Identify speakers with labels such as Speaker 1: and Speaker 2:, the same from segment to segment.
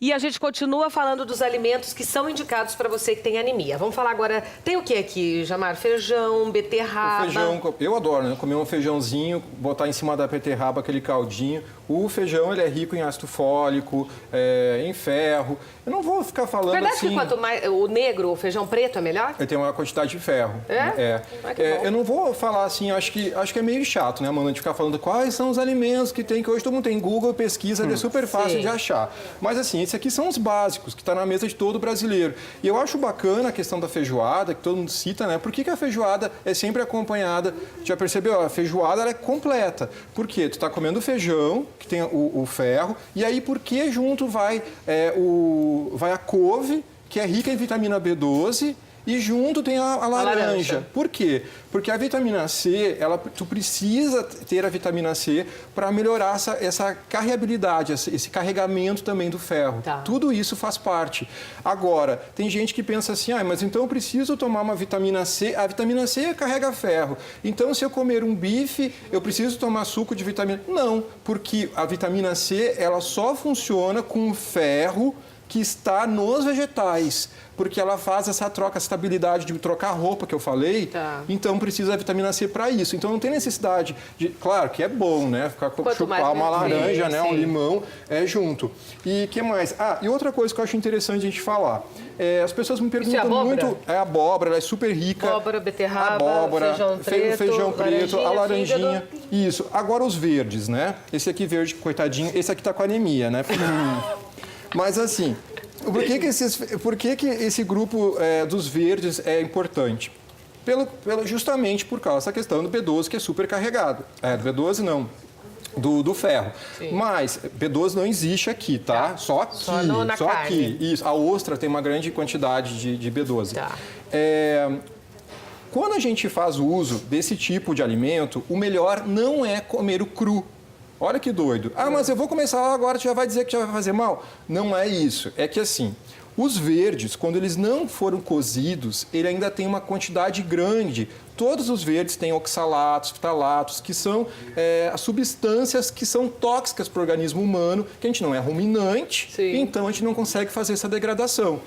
Speaker 1: E a gente continua falando dos alimentos que são indicados para você que tem anemia. Vamos falar agora, tem o que aqui, Jamar? Feijão, beterraba...
Speaker 2: O feijão, eu adoro, né? Comer um feijãozinho, botar em cima da beterraba aquele caldinho. O feijão, ele é rico em ácido fólico, em ferro. Eu não vou ficar falando
Speaker 1: Verdade
Speaker 2: assim...
Speaker 1: que quanto mais o negro, o feijão preto é melhor?
Speaker 2: Ele tem uma quantidade de ferro.
Speaker 1: É?
Speaker 2: Eu não vou falar assim, acho que é meio chato, né, Amanda, de ficar falando quais são os alimentos que tem, que hoje todo mundo tem Google, pesquisa, é super fácil de achar. Mas assim, esses aqui são os básicos, que está na mesa de todo brasileiro. E eu acho bacana a questão da feijoada, que todo mundo cita, né? Por que a feijoada é sempre acompanhada? Já percebeu? A feijoada ela é completa. Por quê? Tu está comendo feijão, que tem o ferro, e aí por que junto vai a couve, que é rica em vitamina B12, e junto tem a laranja. Por quê? Porque a vitamina C, tu precisa ter a vitamina C para melhorar essa carregabilidade, esse carregamento também do ferro.
Speaker 1: Tá.
Speaker 2: Tudo isso faz parte. Agora, tem gente que pensa assim, mas então eu preciso tomar uma vitamina C. A vitamina C carrega ferro. Então, se eu comer um bife, eu preciso tomar suco de vitamina... Não, porque a vitamina C, ela só funciona com ferro que está nos vegetais, porque ela faz essa troca, essa estabilidade de trocar roupa que eu falei, então precisa da vitamina C para isso. Então não tem necessidade de... Claro que é bom, né? Chupar uma laranja, né? Um limão junto. E o que mais? E outra coisa que eu acho interessante a gente falar. As pessoas me perguntam muito... É abóbora, ela é super rica.
Speaker 1: Abóbora, beterraba, feijão preto,
Speaker 2: a laranjinha. Isso. Agora os verdes, né? Esse aqui verde, coitadinho, esse aqui tá com anemia, né? Mas assim, por que esse grupo dos verdes é importante? Justamente por causa dessa questão do B12, que é super carregado. Do B12 não, do ferro. Sim. Mas B12 não existe aqui, tá? Só aqui. Só aqui. Isso. A ostra tem uma grande quantidade de B12.
Speaker 1: Tá.
Speaker 2: Quando a gente faz o uso desse tipo de alimento, o melhor não é comer o cru. Olha que doido. Mas eu vou começar agora, tu já vai dizer que já vai fazer mal? Não é isso. É que assim, os verdes, quando eles não foram cozidos, ele ainda tem uma quantidade grande. Todos os verdes têm oxalatos, fitalatos, que são as substâncias que são tóxicas para o organismo humano, que a gente não é ruminante, então a gente não consegue fazer essa degradação.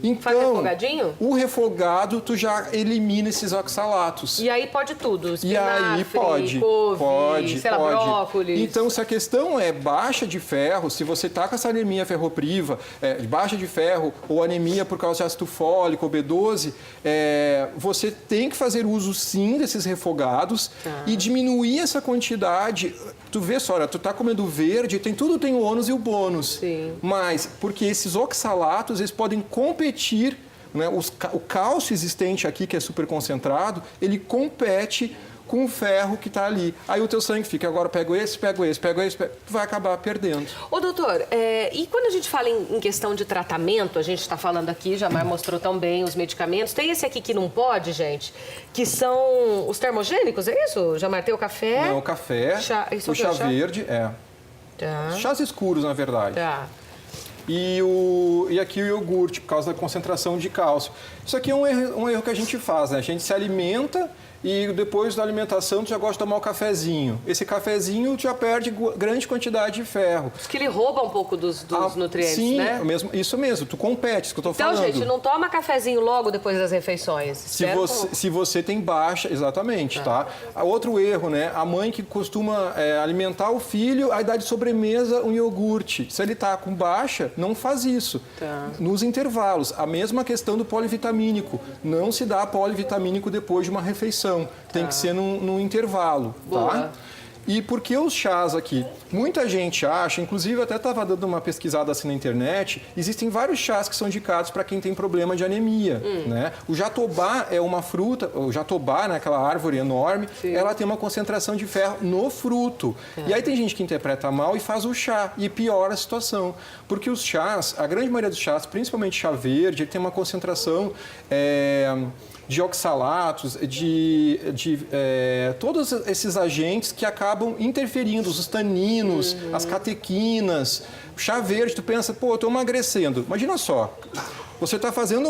Speaker 2: Então,
Speaker 1: faz refogadinho?
Speaker 2: O refogado, tu já elimina esses oxalatos.
Speaker 1: E aí pode tudo? Espinafre,
Speaker 2: e aí pode,
Speaker 1: couve, sei lá, brócolis.
Speaker 2: Então, se a questão é baixa de ferro, se você está com essa anemia ferropriva, baixa de ferro ou anemia por causa de ácido fólico ou B12, você tem que fazer uso, sim, desses refogados e diminuir essa quantidade. Tu vê só, tu tá comendo verde, tem o ônus e o bônus.
Speaker 1: Sim.
Speaker 2: Mas, porque esses oxalatos, eles podem competir, né? O cálcio existente aqui, que é super concentrado, ele compete com o ferro que está ali. Aí o teu sangue fica, agora pego esse, tu vai acabar perdendo.
Speaker 1: Ô, doutor, e quando a gente fala em questão de tratamento, a gente está falando aqui, Jamar mostrou tão bem os medicamentos, tem esse aqui que não pode, gente, que são os termogênicos, é isso? Jamar, tem o café?
Speaker 2: Não, o café, o chá verde, chás escuros, na verdade.
Speaker 1: Tá.
Speaker 2: E aqui o iogurte, por causa da concentração de cálcio. Isso aqui é um erro que a gente faz, né? A gente se alimenta e depois da alimentação tu já gosta de tomar o cafezinho. Esse cafezinho tu já perde grande quantidade de ferro.
Speaker 1: Diz que ele rouba um pouco dos nutrientes,
Speaker 2: sim,
Speaker 1: né?
Speaker 2: Sim, isso mesmo, tu compete, isso que eu tô falando.
Speaker 1: Então, gente, não toma cafezinho logo depois das refeições.
Speaker 2: Se você tem baixa, exatamente, tá? Outro erro, né? A mãe que costuma alimentar o filho, aí dá de sobremesa um iogurte. Se ele tá com baixa, não faz isso. Nos intervalos, a mesma questão do polivitamínico. Não se dá polivitamínico depois de uma refeição. Tem que ser num intervalo, tá? E por que os chás aqui? Muita gente acha, inclusive eu até estava dando uma pesquisada assim na internet, existem vários chás que são indicados para quem tem problema de anemia, né? O jatobá é uma fruta, o jatobá, né, aquela árvore enorme, ela tem uma concentração de ferro no fruto. E aí tem gente que interpreta mal e faz o chá e piora a situação. Porque os chás, a grande maioria dos chás, principalmente chá verde, ele tem uma concentração de oxalatos, todos esses agentes que acabam interferindo, os taninos, as catequinas. O chá verde, tu pensa, eu estou emagrecendo. Imagina só, Você está fazendo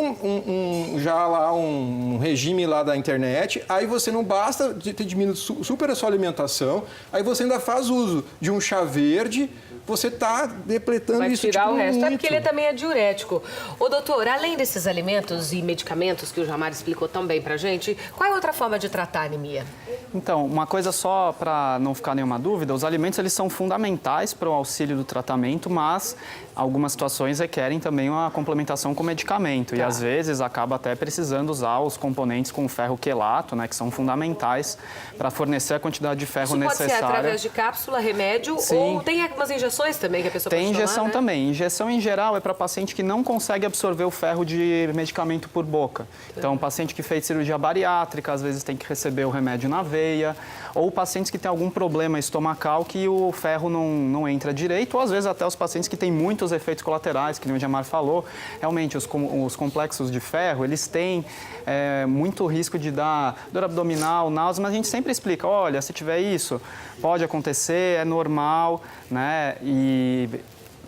Speaker 2: já lá um regime lá da internet, aí você não basta de ter diminuído super a sua alimentação, aí você ainda faz uso de um chá verde, você está depletando
Speaker 1: vai
Speaker 2: isso
Speaker 1: tirar
Speaker 2: tipo,
Speaker 1: o resto.
Speaker 2: muito.
Speaker 1: É porque ele também é diurético. Ô, doutor, além desses alimentos e medicamentos que o Jamar explicou tão bem pra gente, qual é outra forma de tratar a anemia?
Speaker 3: Então, uma coisa só para não ficar nenhuma dúvida, os alimentos eles são fundamentais para o auxílio do tratamento, mas algumas situações requerem também uma complementação com medicamento. E às vezes acaba até precisando usar os componentes com ferro quelato, né, que são fundamentais para fornecer a quantidade de ferro necessária.
Speaker 1: Pode ser através de cápsula, remédio,
Speaker 3: Sim.
Speaker 1: Ou tem algumas injeções também que a pessoa
Speaker 3: tem
Speaker 1: pode tomar,
Speaker 3: injeção
Speaker 1: né?
Speaker 3: também. Injeção, em geral, é para paciente que não consegue absorver o ferro de medicamento por boca. Então, paciente que fez cirurgia bariátrica, às vezes tem que receber o remédio na veia. Ou pacientes que têm algum problema estomacal que o ferro não entra direito. Ou, às vezes, até os pacientes que têm muitos efeitos colaterais, que o Jamar falou. Realmente, os complexos de ferro, eles têm muito risco de dar dor abdominal, náusea, mas a gente sempre explica, olha, se tiver isso, pode acontecer, é normal, né? E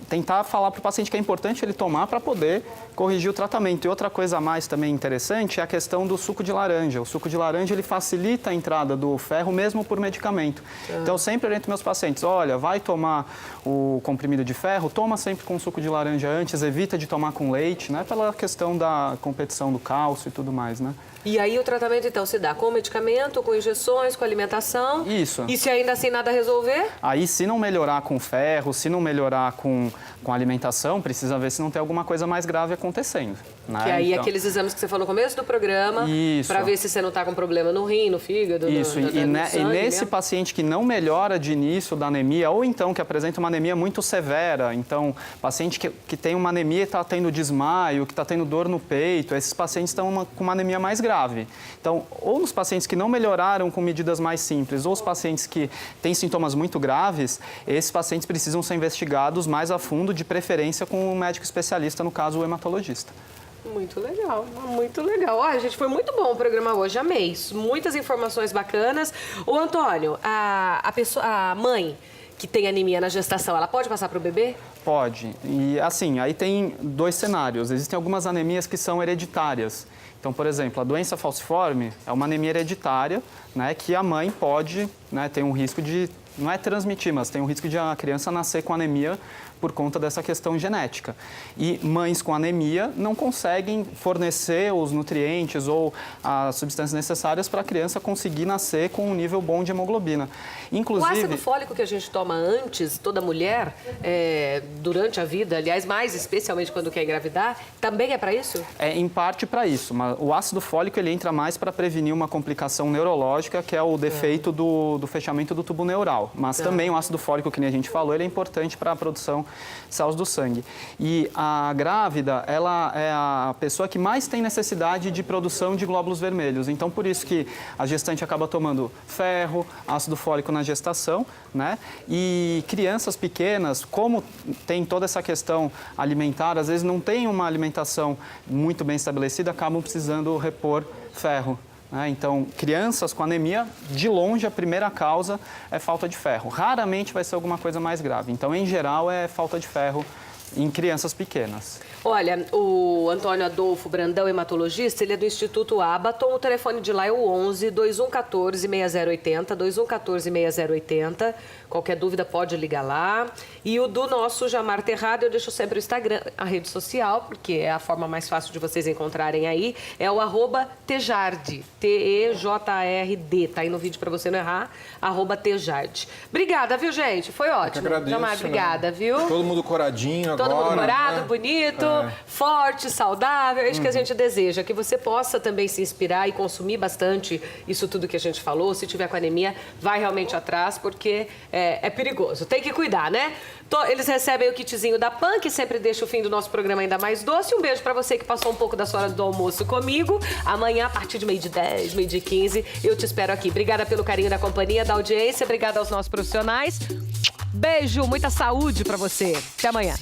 Speaker 3: tentar falar para o paciente que é importante ele tomar para poder corrigir o tratamento. E outra coisa a mais também interessante é a questão do suco de laranja. O suco de laranja ele facilita a entrada do ferro mesmo por medicamento. Então, eu sempre oriento meus pacientes, olha, vai tomar o comprimido de ferro, toma sempre com suco de laranja antes, evita de tomar com leite, né? Pela questão da competição do cálcio e tudo mais, né?
Speaker 1: E aí o tratamento, então, se dá com medicamento, com injeções, com alimentação?
Speaker 3: Isso.
Speaker 1: E se ainda assim nada resolver?
Speaker 3: Aí, se não melhorar com ferro, se não melhorar com alimentação, precisa ver se não tem alguma coisa mais grave acontecendo. Né?
Speaker 1: Que aí
Speaker 3: Então,
Speaker 1: aqueles exames que você falou no começo do programa,
Speaker 3: Isso.
Speaker 1: para ver se você não está com problema no rim, no fígado,
Speaker 3: Isso,
Speaker 1: no
Speaker 3: e
Speaker 1: sangue
Speaker 3: nesse
Speaker 1: mesmo.
Speaker 3: paciente que não melhora de início da anemia, ou então que apresenta uma anemia muito severa, então, paciente que tem uma anemia e está tendo desmaio, que está tendo dor no peito, esses pacientes estão com uma anemia mais grave. Então, ou nos pacientes que não melhoraram com medidas mais simples, ou os pacientes que têm sintomas muito graves, esses pacientes precisam ser investigados mais a fundo, de preferência com um médico especialista, no caso, o hematologista.
Speaker 1: Muito legal, muito legal. Olha, gente, foi muito bom o programa hoje, amei. Muitas informações bacanas. Ô, Antônio, a mãe que tem anemia na gestação, ela pode passar para o bebê?
Speaker 3: Pode. E, assim, aí tem dois cenários. Existem algumas anemias que são hereditárias. Então, por exemplo, a doença falciforme é uma anemia hereditária, né, que a mãe pode, né, ter um risco de, não é transmitir, mas tem um risco de a criança nascer com anemia por conta dessa questão genética. E mães com anemia não conseguem fornecer os nutrientes ou as substâncias necessárias para a criança conseguir nascer com um nível bom de hemoglobina. Inclusive,
Speaker 1: o ácido fólico que a gente toma antes, toda mulher, durante a vida, aliás, mais especialmente quando quer engravidar, também é para isso?
Speaker 3: É em parte para isso, mas o ácido fólico ele entra mais para prevenir uma complicação neurológica, que é o defeito do fechamento do tubo neural. Mas também o ácido fólico, que nem a gente falou, ele é importante para a produção de células do sangue. E a grávida, ela é a pessoa que mais tem necessidade de produção de glóbulos vermelhos. Então, por isso que a gestante acaba tomando ferro, ácido fólico na gestação, né? E crianças pequenas, como tem toda essa questão alimentar, às vezes não tem uma alimentação muito bem estabelecida, acabam precisando repor ferro. Então, crianças com anemia, de longe, a primeira causa é falta de ferro. Raramente vai ser alguma coisa mais grave. Então, em geral, é falta de ferro em crianças pequenas.
Speaker 1: Olha, o Antônio Adolfo Brandão, hematologista, ele é do Instituto Abaton. O telefone de lá é o 11 2114 6080, 2114 6080. Qualquer dúvida pode ligar lá. E o do nosso Jamar Terrado, eu deixo sempre o Instagram, a rede social, porque é a forma mais fácil de vocês encontrarem aí. É o @Tejarde, T-E-J-R-D. Tá aí no vídeo para você não errar, @Tejarde. Obrigada, viu, gente? Foi ótimo.
Speaker 2: Eu agradeço,
Speaker 1: Jamar, obrigada, viu?
Speaker 2: Todo mundo coradinho agora.
Speaker 1: Todo mundo corado,
Speaker 2: né?
Speaker 1: bonito, forte, saudável. É isso que a gente deseja, que você possa também se inspirar e consumir bastante isso tudo que a gente falou. Se tiver com anemia, vai realmente atrás, porque é perigoso. Tem que cuidar, né? Eles recebem o kitzinho da PAN, que sempre deixa o fim do nosso programa ainda mais doce. Um beijo pra você que passou um pouco da sua hora do almoço comigo. Amanhã, a partir de 12h10, 12h15, eu te espero aqui. Obrigada pelo carinho da companhia, da audiência. Obrigada aos nossos profissionais. Beijo, muita saúde pra você. Até amanhã.